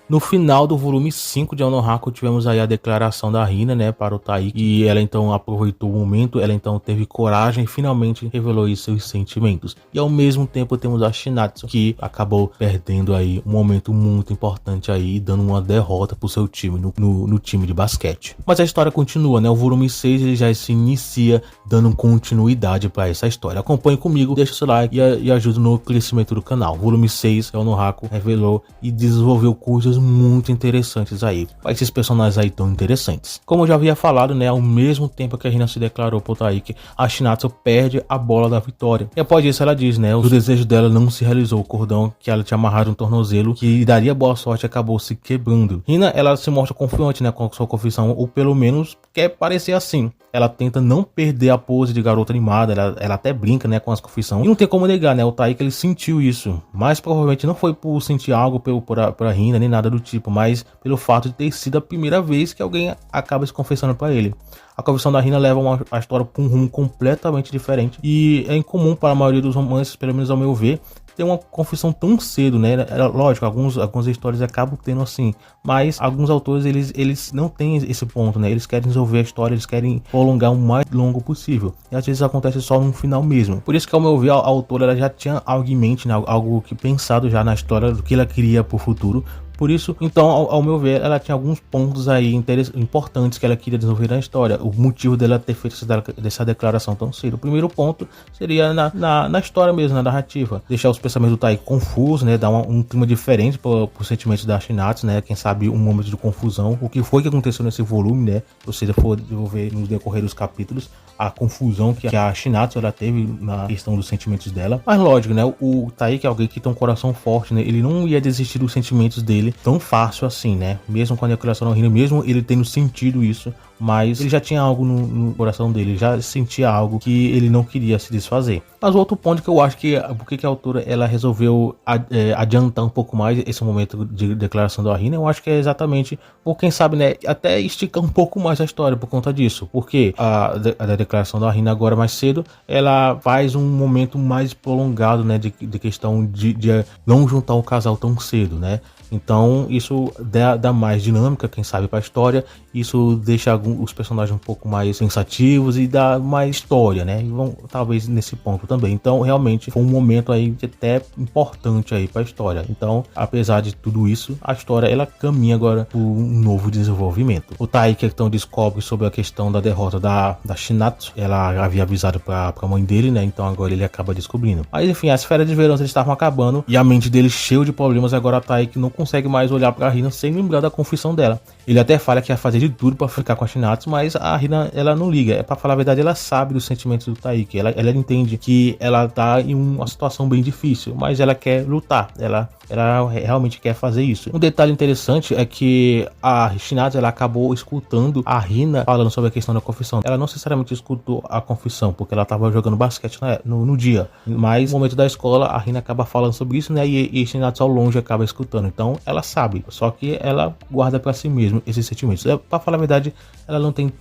No final do volume 5 de Anohako, tivemos aí a declaração da Hina, né, para o Taiki, e ela então aproveitou o momento, ela então teve coragem e finalmente revelou aí seus sentimentos. E ao mesmo tempo temos a Shinatsu, que acabou perdendo aí um momento muito importante aí, dando uma derrota pro seu time, no time de basquete. Mas a história continua, né, o volume 6 ele já se inicia dando continuidade para essa história. Acompanhe comigo, deixa o seu like e ajude no crescimento do canal. O volume 6, Anohako revelou e desenvolveu coisas muito interessantes aí, para esses personagens aí tão interessantes. Como eu já havia falado, né, ao mesmo tempo que a Hina se declarou pro Taiki, a Shinatsu perde a bola da vitória. E após isso ela diz, né, o desejo dela não se realizou, o cordão que ela tinha amarrado no tornozelo, que daria boa sorte, acabou se quebrando. Hina, ela se mostra confiante, né, com a sua confissão, ou pelo menos quer parecer assim. Ela tenta não perder a pose de garota animada, ela até brinca, né, com as confissões. E não tem como negar, né, o Taiki ele sentiu isso, mas provavelmente não foi por sentir algo por a Hina, nem nada do tipo, mas pelo fato de ter sido a primeira vez que alguém acaba se confessando para ele. A confissão da Hina leva a história para um rumo completamente diferente e é incomum para a maioria dos romances, pelo menos ao meu ver, ter uma confissão tão cedo, né? Lógico, algumas histórias acabam tendo assim, mas alguns autores eles não têm esse ponto, né? Eles querem resolver a história, eles querem prolongar o mais longo possível. E às vezes acontece só no final mesmo. Por isso que ao meu ver, a autora ela já tinha algo em mente, né? Algo que pensado já na história do que ela queria pro futuro. Por isso, então, ao meu ver, ela tinha alguns pontos aí importantes que ela queria desenvolver na história. O motivo dela ter feito essa declaração tão cedo. O primeiro ponto seria na história mesmo, na narrativa. Deixar os pensamentos do Tai confusos, né? Dar um clima diferente para os sentimentos da Shinatsu, né? Quem sabe um momento de confusão. O que foi que aconteceu nesse volume, né? Ou seja, for desenvolver no decorrer dos capítulos a confusão que a Shinatsu ela teve na questão dos sentimentos dela. Mas lógico, né? O Tai, que é alguém que tem um coração forte, né? Ele não ia desistir dos sentimentos dele tão fácil assim, né? Mesmo com a declaração da Hina, mesmo ele tendo sentido isso, mas ele já tinha algo no coração dele, já sentia algo que ele não queria se desfazer. Mas o outro ponto que eu acho que porque a autora ela resolveu adiantar um pouco mais esse momento de declaração da Hina, eu acho que é exatamente por quem sabe, né, até esticar um pouco mais a história por conta disso, porque a declaração da Hina agora mais cedo, ela faz um momento mais prolongado, né, de questão de não juntar o casal tão cedo, né? Então isso dá mais dinâmica, quem sabe, para a história. Isso deixa os personagens um pouco mais pensativos e dá mais história, né? E vão talvez nesse ponto também. Então realmente foi um momento aí até importante aí para a história. Então, apesar de tudo isso, a história ela caminha agora por um novo desenvolvimento. O Taiki então descobre sobre a questão da derrota da Shinatsu. Ela havia avisado para a mãe dele, né? Então agora ele acaba descobrindo. Mas enfim, as férias de verão eles estavam acabando e a mente dele cheia de problemas. Agora a Taiki não consegue mais olhar para a Hina sem lembrar da confissão dela. Ele até fala que ia fazer de tudo para ficar com a Shinatsu, mas a Hina ela não liga. É para falar a verdade, ela sabe dos sentimentos do Taiki. Ela entende que ela tá em uma situação bem difícil, mas ela quer lutar. Ela realmente quer fazer isso. Um detalhe interessante é que a Shinatsu ela acabou escutando a Hina falando sobre a questão da confissão. Ela não necessariamente escutou a confissão, porque ela estava jogando basquete no dia. Mas no momento da escola, a Hina acaba falando sobre isso, né? E Shinatsu ao longe acaba escutando. Então ela sabe, só que ela guarda para si mesmo esses sentimentos. Para falar a verdade, ela não tem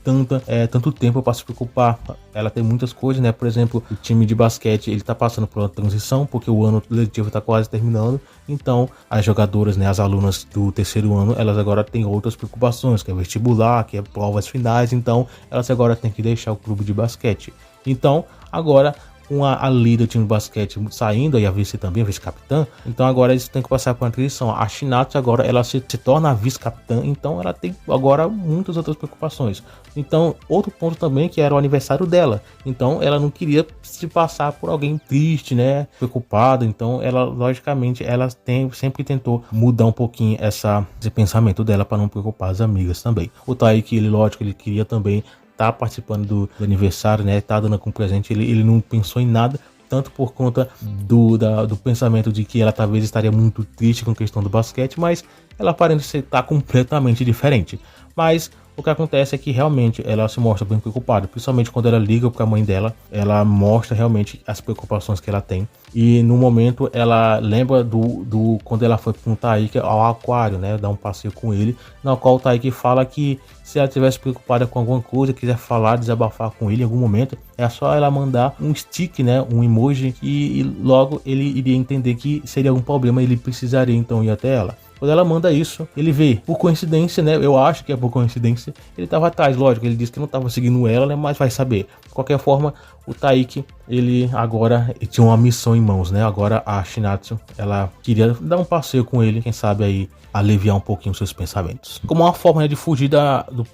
tanto tempo para se preocupar. Ela tem muitas coisas, né? Por exemplo, o time de basquete ele tá passando por uma transição, porque o ano letivo tá quase terminando. Então, as jogadoras, né, as alunas do terceiro ano, elas agora têm outras preocupações, que é vestibular, que é provas finais. Então, elas agora têm que deixar o clube de basquete. Então, agora com a líder do time de basquete saindo, e a vice também, a vice-capitã, então agora eles têm que passar por uma transição. A Shinatsu agora ela se torna a vice-capitã, então ela tem agora muitas outras preocupações. Então, outro ponto também que era o aniversário dela, então ela não queria se passar por alguém triste, né, preocupada. Então ela, logicamente, ela sempre tentou mudar um pouquinho esse pensamento dela para não preocupar as amigas também. O Taiki, ele, lógico, ele queria também tá participando do aniversário, né? Tá dando como presente. Ele não pensou em nada, tanto por conta do pensamento de que ela talvez estaria muito triste com a questão do basquete, mas ela parece estar completamente diferente. Mas o que acontece é que realmente ela se mostra bem preocupada, principalmente quando ela liga para a mãe dela. Ela mostra realmente as preocupações que ela tem. E no momento ela lembra do quando ela foi com o Taiki ao aquário, né? Dar um passeio com ele, na qual o Taiki fala que se ela estivesse preocupada com alguma coisa, quiser falar, desabafar com ele em algum momento, é só ela mandar um stick, né? Um emoji, e logo ele iria entender que seria algum problema e ele precisaria então ir até ela. Quando ela manda isso, ele vê, por coincidência, né? Eu acho que é por coincidência, ele tava atrás, lógico, ele disse que não tava seguindo ela, né? Mas vai saber. De qualquer forma, o Taiki, ele agora tinha uma missão em mãos, né? Agora a Shinatsu, ela queria dar um passeio com ele, quem sabe aí aliviar um pouquinho seus pensamentos. Como uma forma, né, de fugir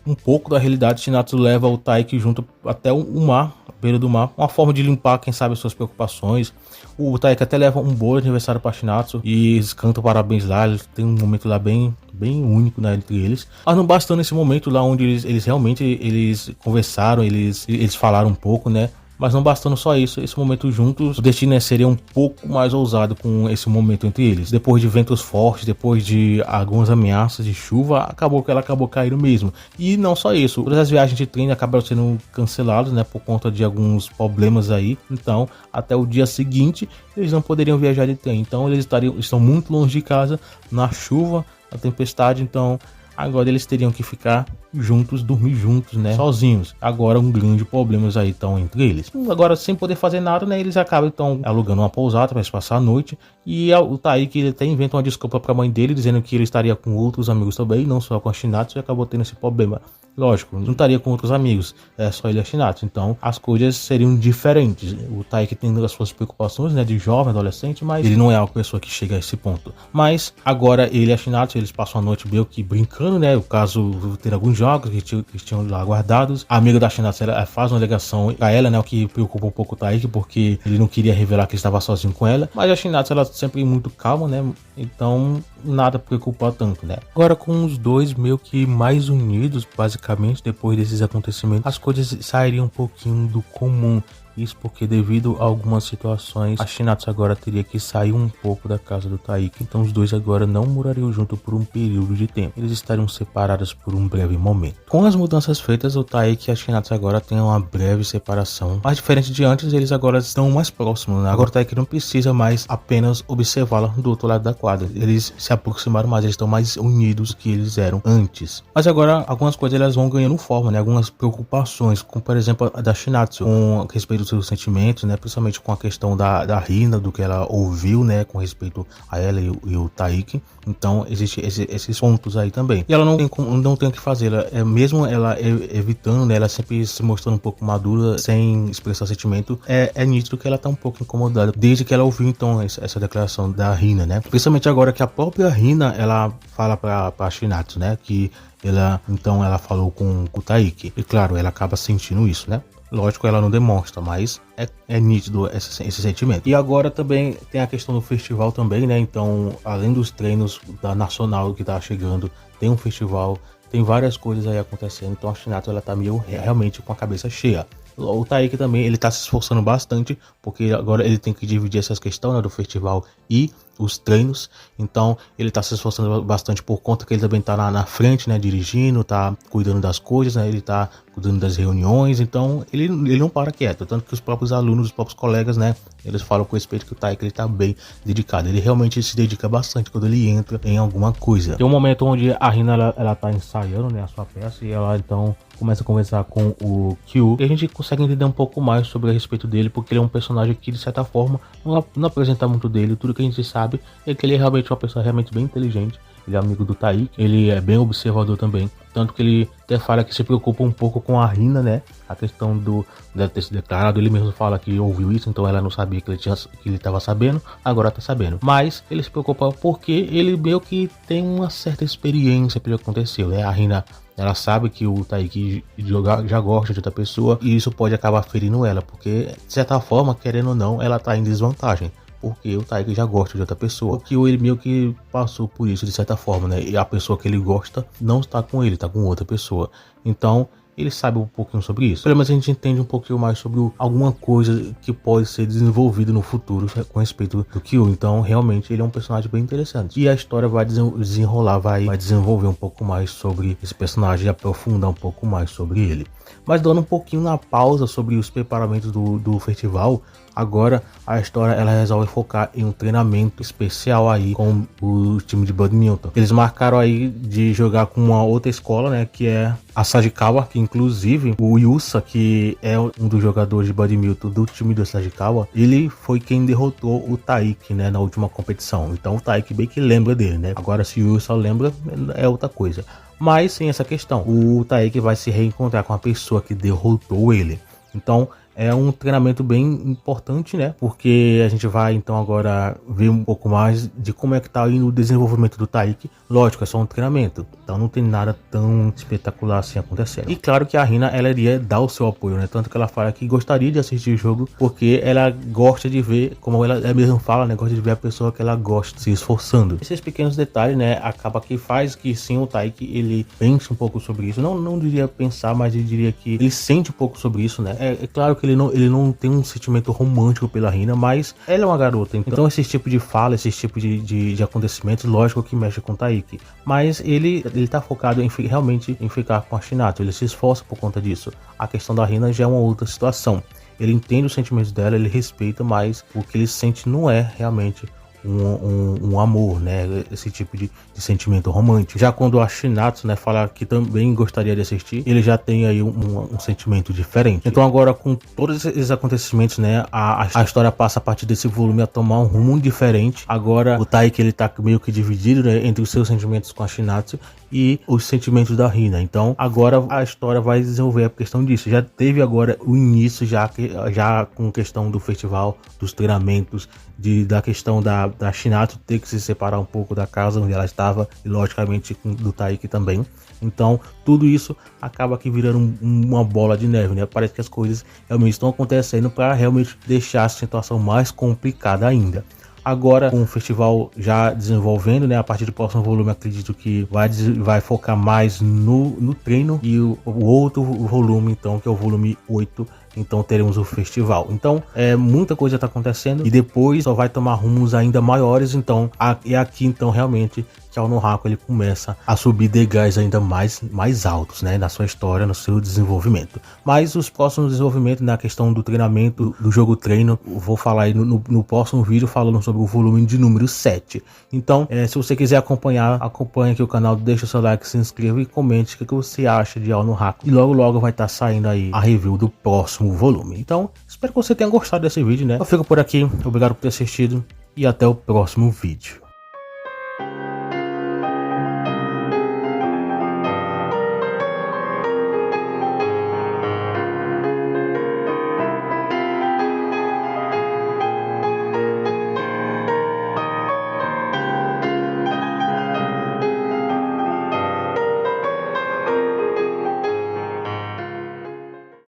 um pouco da realidade, Shinatsu leva o Taiki junto até o mar, a beira do mar, uma forma de limpar, quem sabe, as suas preocupações. O Taiki até leva um bolo de aniversário para Shinatsu e eles cantam parabéns lá, eles têm um momento lá bem único, né, entre eles. Mas não bastando esse momento lá onde eles realmente conversaram, eles falaram um pouco, né? Mas não bastando só isso, esse momento juntos, o destino seria um pouco mais ousado com esse momento entre eles. Depois de ventos fortes, depois de algumas ameaças de chuva, ela acabou caindo mesmo. E não só isso, todas as viagens de trem acabaram sendo canceladas, né, por conta de alguns problemas aí. Então, até o dia seguinte, eles não poderiam viajar de trem. Então, estão muito longe de casa, na chuva, na tempestade. Então, agora eles teriam que ficar juntos, dormir juntos, né, sozinhos. Agora um grande problema aí estão entre eles. Agora, sem poder fazer nada, né, eles acabam então alugando uma pousada para passar a noite. E o Taiki, ele até inventa uma desculpa para a mãe dele, dizendo que ele estaria com outros amigos também, não só com a Shinatsu, e acabou tendo esse problema. Lógico, não estaria com outros amigos, é só ele e a Shinatsu. Então as coisas seriam diferentes. O Taiki tem as suas preocupações, né, de jovem, adolescente, mas ele não é uma pessoa que chega a esse ponto. Mas agora ele e a Shinatsu, eles passam a noite meio que brincando, né, o caso ter alguns jogos que tinham lá guardados. A amiga da Shinatsu, ela faz uma ligação pra ela, né, o que preocupa um pouco o Taiki, porque ele não queria revelar que ele estava sozinho com ela. Mas a Shinatsu, ela sempre muito calma, né, então nada preocupa tanto, né. Agora, com os dois meio que mais unidos, basicamente, depois desses acontecimentos, as coisas sairiam um pouquinho do comum. Isso porque, devido a algumas situações, a Shinatsu agora teria que sair um pouco da casa do Taiki. Então os dois agora não morariam junto por um período de tempo. Eles estariam separados por um breve momento. Com as mudanças feitas, o Taiki e a Shinatsu agora têm uma breve separação. Mas diferente de antes, eles agora estão mais próximos, né? Agora o Taiki não precisa mais apenas observá-la do outro lado da quadra. Eles se aproximaram mais, eles estão mais unidos do que eles eram antes. Mas agora algumas coisas elas vão ganhando forma, né? Algumas preocupações, como por exemplo a da Shinatsu, com respeito dos seus sentimentos, né, principalmente com a questão da Rina, do que ela ouviu, né, com respeito a ela e o Taiki. Então existem esses pontos aí também. E ela não tem o que fazer, mesmo ela evitando, né, ela sempre se mostrando um pouco madura, sem expressar sentimento, é nítido que ela tá um pouco incomodada, desde que ela ouviu então essa declaração da Rina, né, principalmente agora que a própria Rina, ela fala pra Shinatsu, né, que ela falou com o Taiki, e claro, ela acaba sentindo isso, né. Lógico, ela não demonstra, mas é nítido esse sentimento. E agora também tem a questão do festival também, né? Então, além dos treinos da Nacional que tá chegando, tem um festival, tem várias coisas aí acontecendo. Então a Shinatsu, ela tá meio realmente com a cabeça cheia. O Taiki também, ele tá se esforçando bastante, porque agora ele tem que dividir essas questões, né, do festival e os treinos. Então ele tá se esforçando bastante por conta que ele também tá na frente, né, dirigindo, tá cuidando das coisas, né, ele tá cuidando das reuniões. Então ele não para quieto, tanto que os próprios alunos, os próprios colegas, né, eles falam com respeito que o Taiki, ele tá bem dedicado. Ele realmente se dedica bastante quando ele entra em alguma coisa. Tem um momento onde a Rina, ela tá ensaiando, né, a sua peça, e ela então começa a conversar com o Kyu, e a gente consegue entender um pouco mais sobre a respeito dele, porque ele é um personagem que, de certa forma, não apresenta muito dele. Tudo que a gente sabe é que ele é realmente uma pessoa realmente bem inteligente. Ele é amigo do Taiki, ele é bem observador também, tanto que ele até fala que se preocupa um pouco com a Rina, né, a questão dela ter se declarado. Ele mesmo fala que ouviu isso, então ela não sabia que ele estava sabendo, agora tá sabendo. Mas ele se preocupa porque ele meio que tem uma certa experiência pelo que aconteceu, né. A Rina, ela sabe que o Taiki já gosta de outra pessoa, e isso pode acabar ferindo ela, porque de certa forma, querendo ou não, ela tá em desvantagem, porque o Taiki já gosta de outra pessoa. Que ele meio que passou por isso de certa forma, né? E a pessoa que ele gosta não está com ele, está com outra pessoa. Então ele sabe um pouquinho sobre isso. Pelo menos a gente entende um pouquinho mais sobre alguma coisa que pode ser desenvolvida no futuro com respeito do Kyu. Então realmente ele é um personagem bem interessante. E a história vai desenrolar, vai desenvolver um pouco mais sobre esse personagem e aprofundar um pouco mais sobre ele. Mas dando um pouquinho na pausa sobre os preparamentos do festival, Agora a história ela resolve focar em um treinamento especial aí com o time de badminton. Eles marcaram aí de jogar com uma outra escola, né, que é a Sagikawa, que inclusive o Yusa, que é um dos jogadores de badminton do time do Sagikawa, ele foi quem derrotou o Taiki, né, na última competição. Então o Taiki bem que lembra dele, né? Agora se o Yusa lembra é outra coisa. Mas sem essa questão, o Taiki vai se reencontrar com a pessoa que derrotou ele. Então é um treinamento bem importante, né? Porque a gente vai então agora ver um pouco mais de como é que tá indo o desenvolvimento do Taiki. Lógico, é só um treinamento, então não tem nada tão espetacular assim acontecendo. E claro que a Rina, ela iria dar o seu apoio, né? Tanto que ela fala que gostaria de assistir o jogo, porque ela gosta de ver, como ela mesmo fala, né? Gosta de ver a pessoa que ela gosta se esforçando. Esses pequenos detalhes, né? Acaba que faz que sim, o Taiki, ele pense um pouco sobre isso. Não diria pensar, mas eu diria que ele sente um pouco sobre isso, né? É claro que ele não tem um sentimento romântico pela Rina, mas ela é uma garota. Então esse tipo de fala, esse tipo de acontecimentos, lógico que mexe com o Taiki. Mas ele tá focado realmente em ficar com a Shinato. Ele se esforça por conta disso. A questão da Rina já é uma outra situação. Ele entende os sentimentos dela, ele respeita, mas o que ele sente não é realmente um amor, né? Esse tipo de sentimento romântico. Já quando a Shinatsu, né, fala que também gostaria de assistir, ele já tem aí um sentimento diferente. Então agora, com todos esses acontecimentos, né, a história passa a partir desse volume a tomar um rumo diferente. Agora o Taiki, ele tá meio que dividido, né, entre os seus sentimentos com a Shinatsu e os sentimentos da Rina. Então agora a história vai desenvolver a questão disso. Já teve agora o início já com questão do festival, dos treinamentos, da questão da Shinato ter que se separar um pouco da casa onde ela estava e logicamente do Taiki também. Então tudo isso acaba aqui virando uma bola de neve, né? Parece que as coisas realmente estão acontecendo para realmente deixar a situação mais complicada ainda. Agora, com o festival já desenvolvendo, né, a partir do próximo volume, acredito que vai focar mais no treino, e o outro volume, então, que é o volume 8, então teremos o festival. Então, muita coisa está acontecendo e depois só vai tomar rumos ainda maiores. Então, é aqui, então, realmente, que a Onohako, ele começa a subir degraus ainda mais altos, né, na sua história, no seu desenvolvimento. Mas os próximos desenvolvimentos na questão do treinamento, do jogo treino, eu vou falar aí no próximo vídeo falando sobre o volume de número 7. Então, se você quiser acompanhe aqui o canal, deixa o seu like, se inscreva e comente o que você acha de Onohako. E logo vai estar saindo aí a review do próximo volume. Então, espero que você tenha gostado desse vídeo, né? Eu fico por aqui, obrigado por ter assistido e até o próximo vídeo.